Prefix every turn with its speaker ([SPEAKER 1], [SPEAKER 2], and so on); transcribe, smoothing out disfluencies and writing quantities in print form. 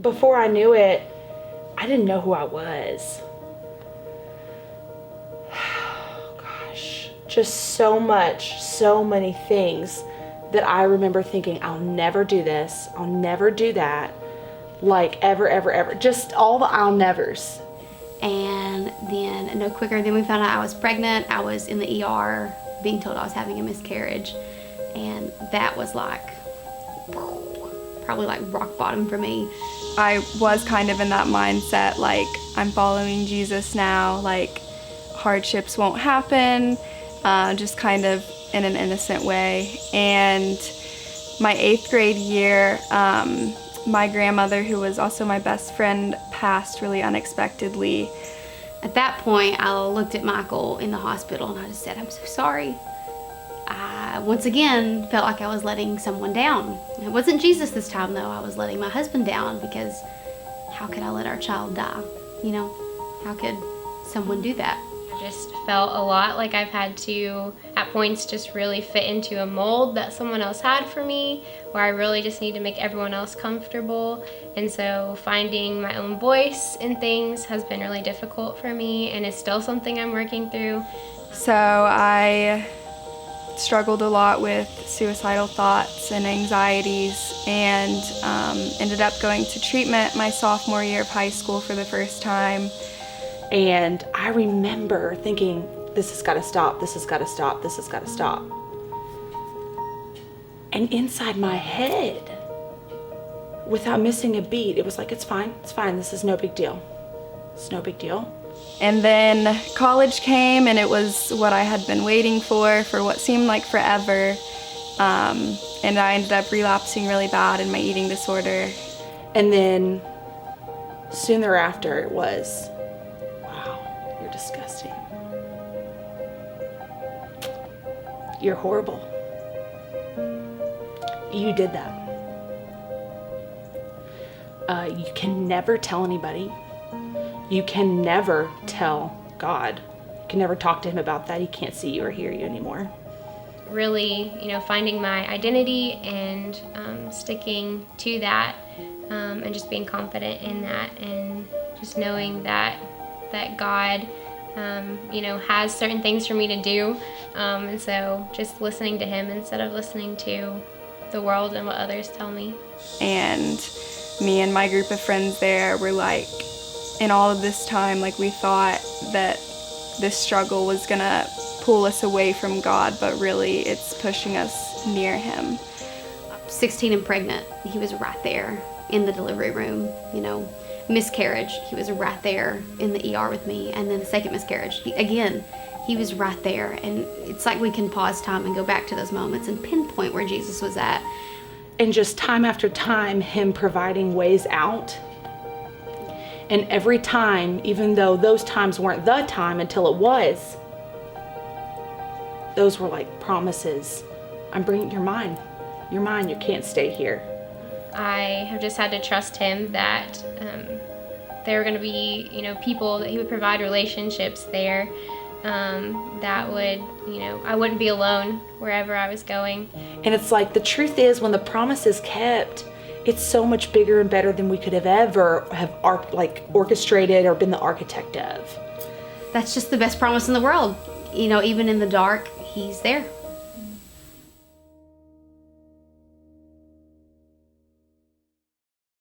[SPEAKER 1] before I knew it, I didn't know who I was. Gosh, just so many things that I remember thinking, I'll never do this, I'll never do that, like ever. Just all the I'll nevers.
[SPEAKER 2] And then no quicker than we found out I was pregnant, I was in the ER being told I was having a miscarriage. And that was like, probably like rock bottom for me.
[SPEAKER 3] I was kind of in that mindset, like, I'm following Jesus now, like, hardships won't happen, just kind of in an innocent way. And my 8th grade year, my grandmother, who was also my best friend, passed really unexpectedly.
[SPEAKER 2] At that point, I looked at Michael in the hospital and I just said, I'm so sorry. I once again felt like I was letting someone down. It wasn't Jesus this time though, I was letting my husband down, because how could I let our child die? You know, how could someone do that?
[SPEAKER 4] I just felt a lot like I've had to, at points, just really fit into a mold that someone else had for me, where I really just need to make everyone else comfortable. And so finding my own voice in things has been really difficult for me, and it's still something I'm working through.
[SPEAKER 3] So I struggled a lot with suicidal thoughts and anxieties, and ended up going to treatment my sophomore year of high school for the first time.
[SPEAKER 1] And I remember thinking, this has got to stop, this has got to stop, this has got to stop. And inside my head, without missing a beat, it was like, it's fine, this is no big deal. It's no big deal.
[SPEAKER 3] And then college came, and it was what I had been waiting for what seemed like forever. And I ended up relapsing really bad in my eating disorder.
[SPEAKER 1] And then soon thereafter it was, wow, you're disgusting. You're horrible. You did that. You can never tell anybody. You can never tell God. You can never talk to him about that. He can't see you or hear you anymore.
[SPEAKER 4] Really, finding my identity and sticking to that, and just being confident in that, and just knowing that God, has certain things for me to do, and so just listening to him instead of listening to the world and what others tell me.
[SPEAKER 3] And me and my group of friends there were like, in all of this time, like, we thought that this struggle was gonna pull us away from God, but really it's pushing us near him.
[SPEAKER 2] 16 and pregnant, he was right there in the delivery room. Miscarriage, he was right there in the ER with me. And then the second miscarriage, he was right there. And it's like we can pause time and go back to those moments and pinpoint where Jesus was at.
[SPEAKER 1] And just time after time, him providing ways out. And every time, even though those times weren't the time until it was, those were like promises. I'm bringing, you're mine, you can't stay here.
[SPEAKER 4] I have just had to trust him that there were going to be, people that he would provide relationships there, that would, I wouldn't be alone wherever I was going.
[SPEAKER 1] And it's like, the truth is, when the promise is kept, it's so much bigger and better than we could have ever have orchestrated or been the architect of.
[SPEAKER 2] That's just the best promise in the world. Even in the dark, he's there.